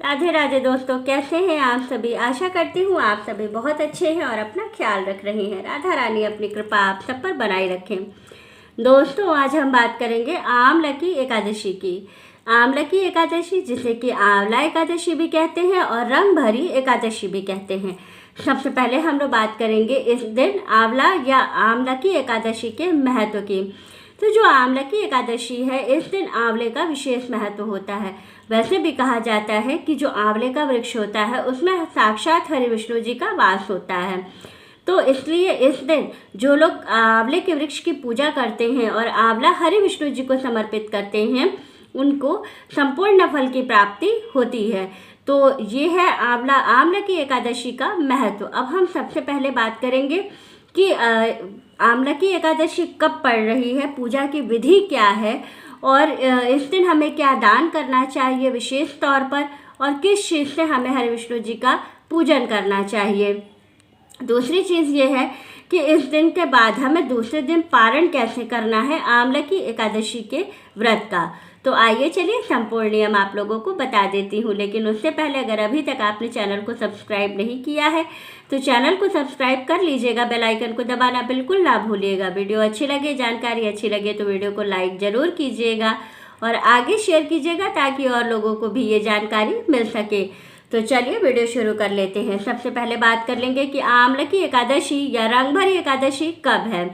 राधे राधे दोस्तों, कैसे हैं आप सभी। आशा करती हूँ आप सभी बहुत अच्छे हैं और अपना ख्याल रख रहे हैं। राधा रानी अपनी कृपा आप सब पर बनाए रखें। दोस्तों, आज हम बात करेंगे आमलकी एकादशी की। आमलकी एकादशी, जिसे कि आंवला एकादशी भी कहते हैं और रंग भरी एकादशी भी कहते हैं। सबसे पहले हम लोग बात करेंगे इस दिन आंवला या आमलकी एकादशी के महत्व की। तो जो आमलकी एकादशी है, इस दिन आंवले का विशेष महत्व होता है। वैसे भी कहा जाता है कि जो आंवले का वृक्ष होता है उसमें साक्षात हरि विष्णु जी का वास होता है। तो इसलिए इस दिन जो लोग आंवले के वृक्ष की पूजा करते हैं और आंवला हरि विष्णु जी को समर्पित करते हैं, उनको संपूर्ण फल की प्राप्ति होती है। तो ये है आमलकी एकादशी का महत्व। अब हम सबसे पहले बात करेंगे कि आमलकी एकादशी कब पड़ रही है, पूजा की विधि क्या है और इस दिन हमें क्या दान करना चाहिए विशेष तौर पर, और किस चीज़ से हमें हरि विष्णु जी का पूजन करना चाहिए। दूसरी चीज़ ये है कि इस दिन के बाद हमें दूसरे दिन पारण कैसे करना है आमलकी एकादशी के व्रत का। तो आइए चलिए संपूर्ण नियम आप लोगों को बता देती हूँ। लेकिन उससे पहले अगर अभी तक आपने चैनल को सब्सक्राइब नहीं किया है तो चैनल को सब्सक्राइब कर लीजिएगा, बेल आइकन को दबाना बिल्कुल ना भूलिएगा। वीडियो अच्छी लगे, जानकारी अच्छी लगे तो वीडियो को लाइक ज़रूर कीजिएगा और आगे शेयर कीजिएगा ताकि और लोगों को भी ये जानकारी मिल सके। तो चलिए वीडियो शुरू कर लेते हैं। सबसे पहले बात कर लेंगे कि आमलकी एकादशी या रंग भरी एकादशी कब है।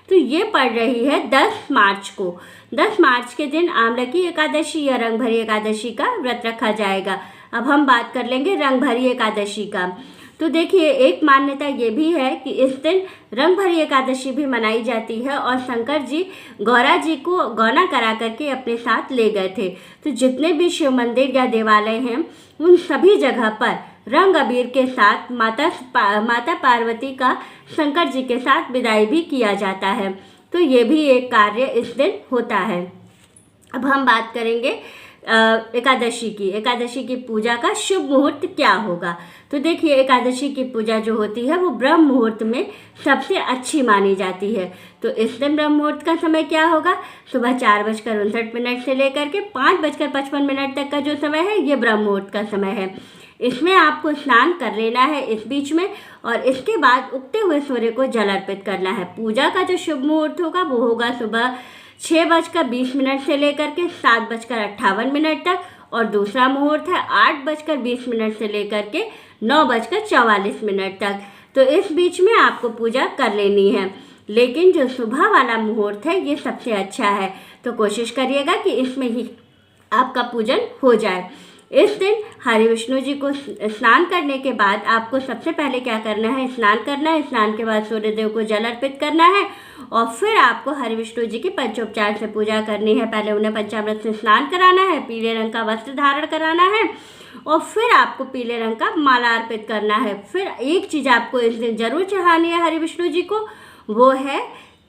तो ये पड़ रही है 10 मार्च को। 10 मार्च के दिन आमलकी एकादशी या रंग भरी एकादशी का व्रत रखा जाएगा। अब हम बात कर लेंगे रंग भरी एकादशी का। तो देखिए, एक मान्यता ये भी है कि इस दिन रंग भरी एकादशी भी मनाई जाती है और शंकर जी गौरा जी को गौना करा करके अपने साथ ले गए थे। तो जितने भी शिव मंदिर या देवालय हैं उन सभी जगह पर रंग अबीर के साथ माता पार्वती का शंकर जी के साथ विदाई भी किया जाता है। तो ये भी एक कार्य इस दिन होता है। अब हम बात करेंगे एकादशी की पूजा का शुभ मुहूर्त क्या होगा। तो देखिए, एकादशी की पूजा जो होती है वो ब्रह्म मुहूर्त में सबसे अच्छी मानी जाती है। तो इस दिन ब्रह्म मुहूर्त का समय क्या होगा, सुबह 4:59 से लेकर के 5:55 तक का जो समय है ये ब्रह्म मुहूर्त का समय है। इसमें आपको स्नान कर लेना है इस बीच में और इसके बाद उगते हुए सूर्य को जल अर्पित करना है। पूजा का जो शुभ मुहूर्त होगा वो होगा सुबह 6:20 से लेकर के 7:58 तक और दूसरा मुहूर्त है 8:20 से लेकर के 9:44 तक। तो इस बीच में आपको पूजा कर लेनी है। लेकिन जो सुबह वाला मुहूर्त है ये सबसे अच्छा है, तो कोशिश करिएगा कि इसमें ही आपका पूजन हो जाए। इस दिन हरि विष्णु जी को स्नान करने के बाद आपको सबसे पहले क्या करना है, स्नान करना है। स्नान के बाद सूर्यदेव को जल अर्पित करना है और फिर आपको हरि विष्णु जी की पंचोपचार से पूजा करनी है। पहले उन्हें पंचामृत से स्नान कराना है, पीले रंग का वस्त्र धारण कराना है और फिर आपको पीले रंग का माला अर्पित करना है। फिर एक चीज़ आपको इस दिन जरूर चढ़ानी है हरि विष्णु जी को, वो है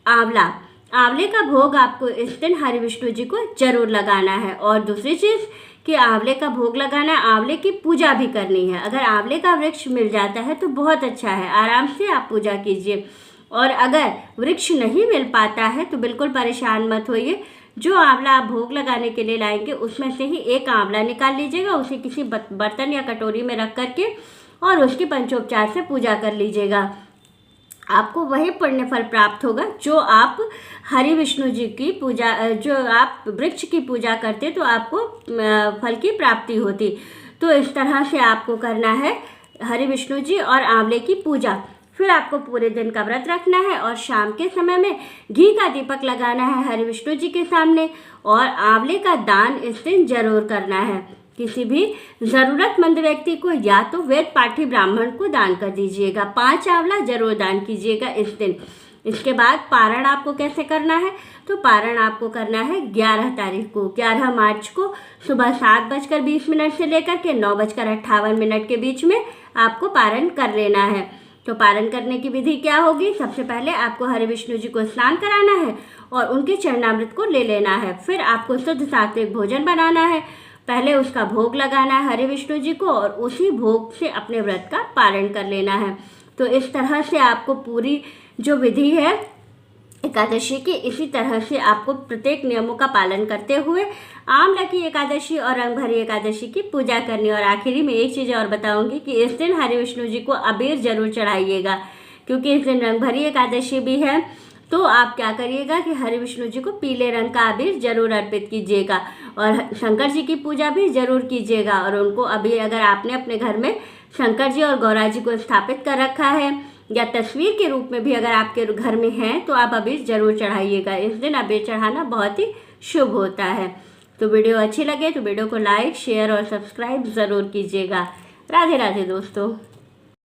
आंवला। आंवले का भोग आपको इस दिन हरि विष्णु जी को जरूर लगाना है। और दूसरी चीज़ कि आंवले का भोग लगाना है, आंवले की पूजा भी करनी है। अगर आंवले का वृक्ष मिल जाता है तो बहुत अच्छा है, आराम से आप पूजा कीजिए। और अगर वृक्ष नहीं मिल पाता है तो बिल्कुल परेशान मत होइए। जो आंवला आप भोग लगाने के लिए लाएंगे उसमें से ही एक आंवला निकाल लीजिएगा, उसे किसी बर्तन या कटोरी में रख करके और उसकी पंचोपचार से पूजा कर लीजिएगा। आपको वही पुण्य फल प्राप्त होगा जो आप हरि विष्णु जी की पूजा, जो आप वृक्ष की पूजा करते तो आपको फल की प्राप्ति होती। तो इस तरह से आपको करना है हरि विष्णु जी और आंवले की पूजा। फिर आपको पूरे दिन का व्रत रखना है और शाम के समय में घी का दीपक लगाना है हरि विष्णु जी के सामने और आंवले का दान इस दिन जरूर करना है। किसी भी ज़रूरतमंद व्यक्ति को या तो वेद पाठी ब्राह्मण को दान कर दीजिएगा। 5 आंवला जरूर दान कीजिएगा इस दिन। इसके बाद पारण आपको कैसे करना है, तो पारण आपको करना है 11 तारीख को, 11 मार्च को सुबह 7:20 से लेकर के 9:58 के बीच में आपको पारण कर लेना है। तो पारण करने की विधि क्या होगी, सबसे पहले आपको हरि विष्णु जी को स्नान कराना है और उनके चरणामृत को ले लेना है। फिर आपको शुद्ध सात्विक भोजन बनाना है, पहले उसका भोग लगाना है हरि विष्णु जी को और उसी भोग से अपने व्रत का पारण कर लेना है। तो इस तरह से आपको पूरी जो विधि है एकादशी के इसी तरह से आपको प्रत्येक नियमों का पालन करते हुए आंवला की एकादशी और रंग भरी एकादशी की पूजा करनी। और आखिरी में एक चीज़ और बताऊंगी कि इस दिन हरि विष्णु जी को अबीर जरूर चढ़ाइएगा, क्योंकि इस दिन रंग भरी एकादशी भी है। तो आप क्या करिएगा कि हरि विष्णु जी को पीले रंग का अबीर जरूर अर्पित कीजिएगा और शंकर जी की पूजा भी जरूर कीजिएगा। और उनको अभी अगर आपने अपने घर में शंकर जी और गौरा जी को स्थापित कर रखा है या तस्वीर के रूप में भी अगर आपके घर में है तो आप अबीर जरूर चढ़ाइएगा। इस दिन अबीर चढ़ाना बहुत ही शुभ होता है। तो वीडियो अच्छी लगे तो वीडियो को लाइक, शेयर और सब्सक्राइब ज़रूर कीजिएगा। राधे राधे दोस्तों।